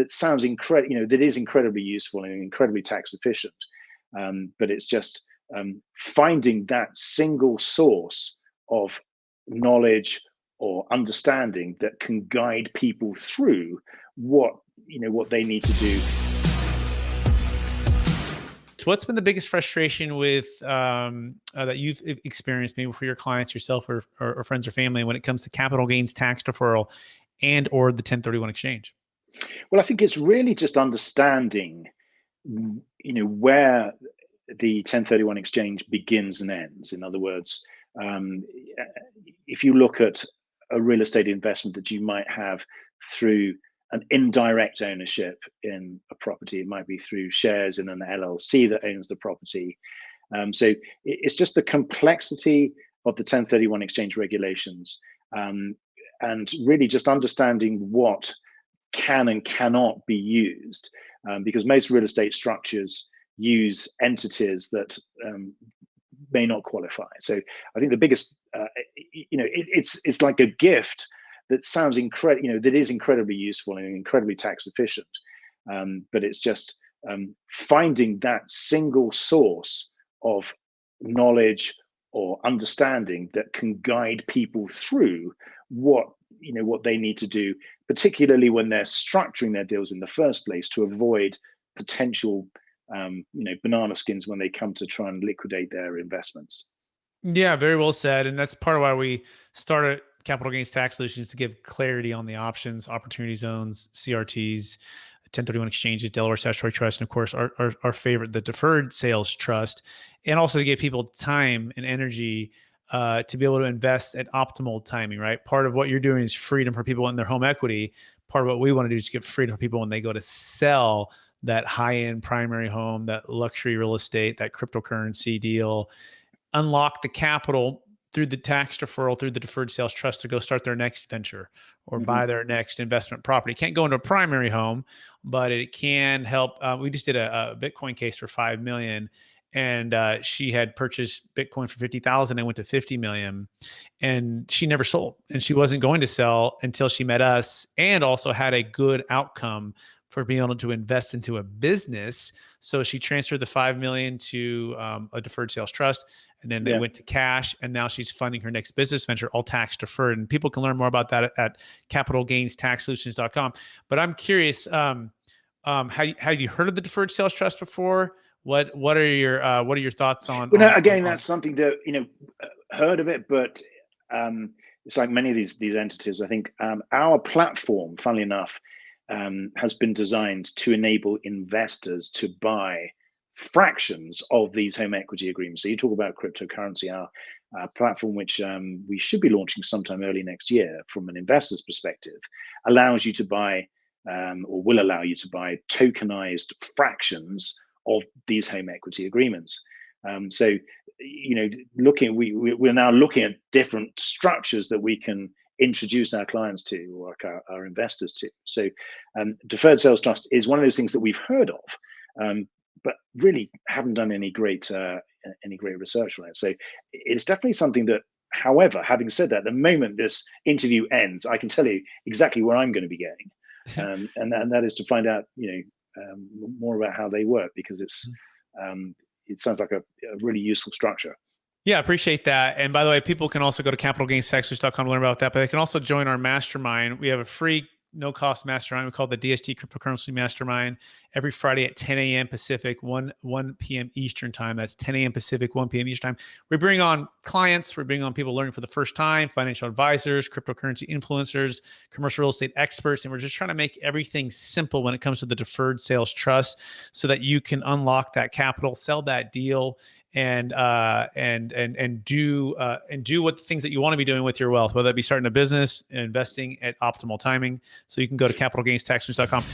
that sounds that is incredibly useful and incredibly tax efficient. But it's just finding that single source of knowledge or understanding that can guide people through what they need to do. So what's been the biggest frustration with that you've experienced, maybe for your clients, yourself, or friends or family, when it comes to capital gains tax deferral and or the 1031 exchange? Well, I think it's really just understanding, where the 1031 exchange begins and ends. In other words, if you look at a real estate investment that you might have through an indirect ownership in a property, it might be through shares in an LLC that owns the property. So it's just the complexity of the 1031 exchange regulations, and really just understanding what can and cannot be used, because most real estate structures use entities that may not qualify. So I think the biggest, it's like a gift that sounds that is incredibly useful and incredibly tax efficient. But it's just finding that single source of knowledge or understanding that can guide people through what they need to do, particularly when they're structuring their deals in the first place, to avoid potential banana skins when they come to try and liquidate their investments. Yeah, very well said. And that's part of why we started Capital Gains Tax Solutions, to give clarity on the options, opportunity zones, CRTs, 1031 exchanges, Delaware Statutory Trust, and of course our favorite, the Deferred Sales Trust, and also to give people time and energy to be able to invest at optimal timing, right? Part of what you're doing is freedom for people in their home equity. Part of what we want to do is give freedom for people when they go to sell that high-end primary home, that luxury real estate, that cryptocurrency deal, unlock the capital through the tax deferral, through the Deferred Sales Trust, to go start their next venture or buy their next investment property. Can't go into a primary home, but it can help. We just did a Bitcoin case for 5 million, and she had purchased Bitcoin for 50,000 and went to 50 million, and she never sold, and she wasn't going to sell until she met us, and also had a good outcome for being able to invest into a business. So she transferred the 5 million to a Deferred Sales Trust, and then they went to cash, and now she's funding her next business venture, all tax deferred. And people can learn more about that at capitalgainstaxsolutions.com. But I'm curious, have you heard of the Deferred Sales Trust before? What are your thoughts on? Well, again, that's something that heard of it, but it's like many of these entities. I think our platform, funnily enough, has been designed to enable investors to buy fractions of these home equity agreements. So you talk about cryptocurrency, our platform, which we should be launching sometime early next year, from an investor's perspective, allows you to buy or will allow you to buy tokenized fractions of these home equity agreements. So we're now looking at different structures that we can introduce our clients to, or our investors to. So Deferred Sales Trust is one of those things that we've heard of, but really haven't done any great research on it. So it's definitely something that, however, having said that, the moment this interview ends, I can tell you exactly where I'm going to be going, and that is to find out more about how they work, because it sounds like a really useful structure. Yeah, appreciate that. And by the way, people can also go to capitalgainstaxsolutions.com to learn about that, but they can also join our mastermind. We have a free, no-cost mastermind. We call it the DST Cryptocurrency Mastermind, every Friday at 10 a.m. Pacific, 1 p.m. Eastern time. That's 10 a.m. Pacific, 1 p.m. Eastern time. We bring on clients. We bring on people learning for the first time, financial advisors, cryptocurrency influencers, commercial real estate experts, and we're just trying to make everything simple when it comes to the Deferred Sales Trust, so that you can unlock that capital, sell that deal, and do what the things that you want to be doing with your wealth, whether that be starting a business and investing at optimal timing. So you can go to capitalgainstaxsolutions.com.